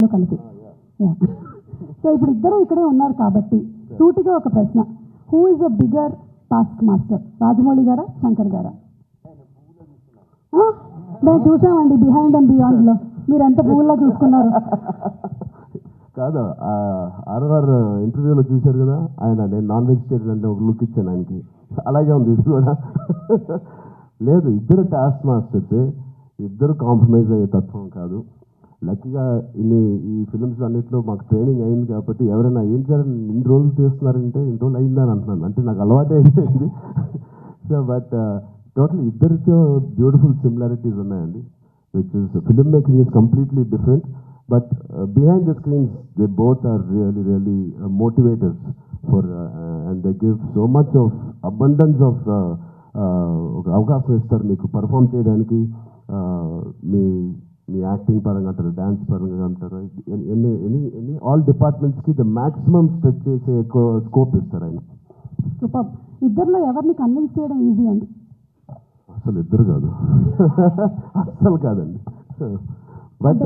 కలిపి. సో ఇప్పుడు ఇద్దరు ఇక్కడే ఉన్నారు కాబట్టి సూటిగా ఒక ప్రశ్న, who is a bigger task master, Rajamouli గారా శంకర్ గారా? మేము చూసామండి బిహైండ్ అండ్ బియాండ్ లో మీరు ఎంత పువ్వులా చూసుకున్నారు. కాదు, ఆర్ఆర్ ఇంటర్వ్యూలో చూశారు కదా ఆయన, నేను నాన్ వెజిటేరియన్ అంటే ఒక లుక్ ఇచ్చాను ఆయనకి, అలాగే ఉంది ఇది కూడా. లేదు, ఇద్దరు టాస్క్ మాస్టర్స్, ఇద్దరు కాంప్రమైజ్ అయ్యే తత్వం కాదు. లక్కీగా ఈ ఫిల్మ్స్ అన్నింటిలో మాకు ట్రైనింగ్ అయింది కాబట్టి ఎవరైనా ఏం చేయాలని ఇన్ని రోజులు చేస్తున్నారంటే ఇన్ని రోజులు అయిందని అంటున్నాను, అంటే నాకు అలవాటు అయిపోయింది. సో బట్ టోటల్ ఇద్దరితో బ్యూటిఫుల్ సిమిలారిటీస్ ఉన్నాయండి, which is film making is completely different. But behind the screens they both are really motivators for and they give so much of abundance of ఒక అవకాశం ఇస్తారు మీకు పర్ఫామ్ చేయడానికి. మీ మీ acting పరంగా అంటారు, dance పరంగా అంటారు, ఎనీ ఆల్ డిపార్ట్మెంట్స్కి ద మ్యాక్సిమం స్ట్రెచ్ చేసే ఎక్కువ స్కోప్ ఇస్తారు ఆయన. సూపర్. ఇద్దరిలో ఎవరిని కన్విన్స్ చేయడం ఈజీ అండి? అసలు ఇద్దరు కాదు, అస్సలు కాదండి. But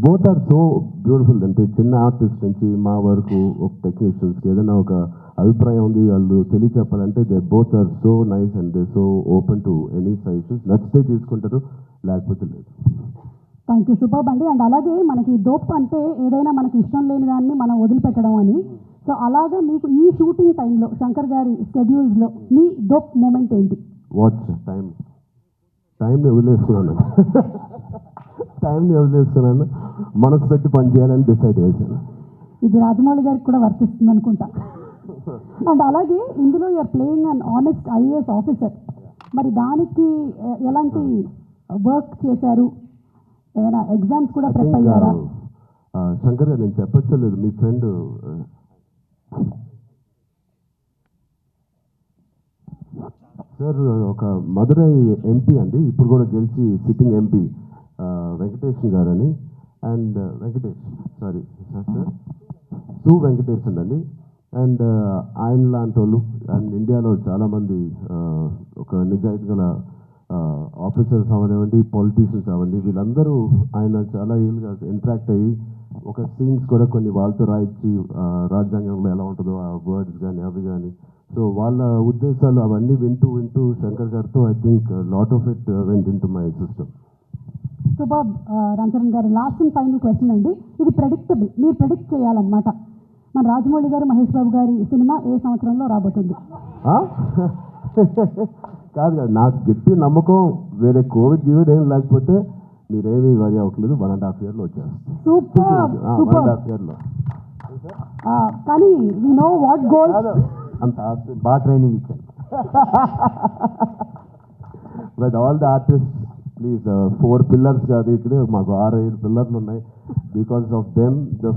both are so beautiful. అంటే చిన్న ఆర్టిస్ట్ నుంచి మా వరకు ఒక టెక్నీషియన్స్కి ఏదైనా ఒక అభిప్రాయం ఉంది, వాళ్ళు తెలియచెప్పాలంటే they both are so nice and they so open to any suggestions. నచ్చితే తీసుకుంటారు, లేకపోతే లేదు. థ్యాంక్ యూ, సూపర్ అండి. అండ్ అలాగే మనకి డోప్ అంటే ఏదైనా మనకి ఇష్టం లేని దాన్ని మనం వదిలిపెట్టడం అని. సో అలాగా మీకు ఈ షూటింగ్ టైంలో శంకర్ గారి షెడ్యూల్స్లో మీ డోప్ మూమెంట్ ఏంటి? వాచ్ టైంని వదిలేసుకున్నాను. టైంని వదిలేసుకున్నాను, మనసు పెట్టి పని చేయాలని డిసైడ్ చేశాను. ఇది రాజమౌళి గారికి కూడా వర్తిస్తుంది అనుకుంటా. అండ్ అలాగే ఇందులో you're playing an honest IAS officer. మరి దానికి ఎలాంటి వర్క్ చేశారు? ఏదైనా ఎగ్జామ్స్ కూడా ప్రిపేర్ అయ్యారా? శంకర్ గారు, నేను చెప్పచ్చలేదు, మీ ఫ్రెండ్ సార్ ఒక మధురై ఎంపీ అండి, ఇప్పుడు కూడా గెలిచి సిట్టింగ్ ఎంపీ వెంకటేష్ గారని. అండ్ సార్ సు వెంకటేష్ అండి. అండ్ ఆయన లాంటి వాళ్ళు అండ్ ఇండియాలో చాలామంది ఒక నిజాయితీ గల ఆఫీసర్స్ అవనివ్వండి, పొలిటీషియన్స్ అవ్వండి, వీళ్ళందరూ ఆయన చాలా ఏళ్ళుగా ఇంటరాక్ట్ అయ్యి ఒక సీన్స్ కూడా కొన్ని వాళ్ళతో రాయించి రాజ్యాంగంలో ఎలా ఉంటుందో ఆ వర్డ్స్ కానీ అవి కానీ, సో వాళ్ళ ఉద్దేశాలు అవన్నీ వింటూ శంకర్ గారితో I think lot of it went in to my system. Super. Ramcharan గారు, లాస్ట్ అండ్ ఫైనల్ క్వశ్చన్ అండి. ఇది ప్రెడిక్టబుల్, మీరు ప్రెడిక్ట్ చేయాలన్నమాట. మన రాజమౌళి గారు, మహేష్ బాబు గారి సినిమా ఏ సంవత్సరంలో రాబోతుంది? కాదు, నాకు గట్టి నమ్మకం, వేరే కోవిడ్ ఏం లేకపోతే మీరేమీ వరి అవ్వట్లేదు, 1.5 yearలో వచ్చేస్తుంది. సూపర్. 1.5 yearలో. కానీ వి నో వాట్ గోల్. అంత బాగా ట్రైనింగ్ ఇచ్చాను. But all the artist please 4 pillars కాదు, ఇక్కడ మాకు 6-7 పిల్లర్లు ఉన్నాయి. Because of them the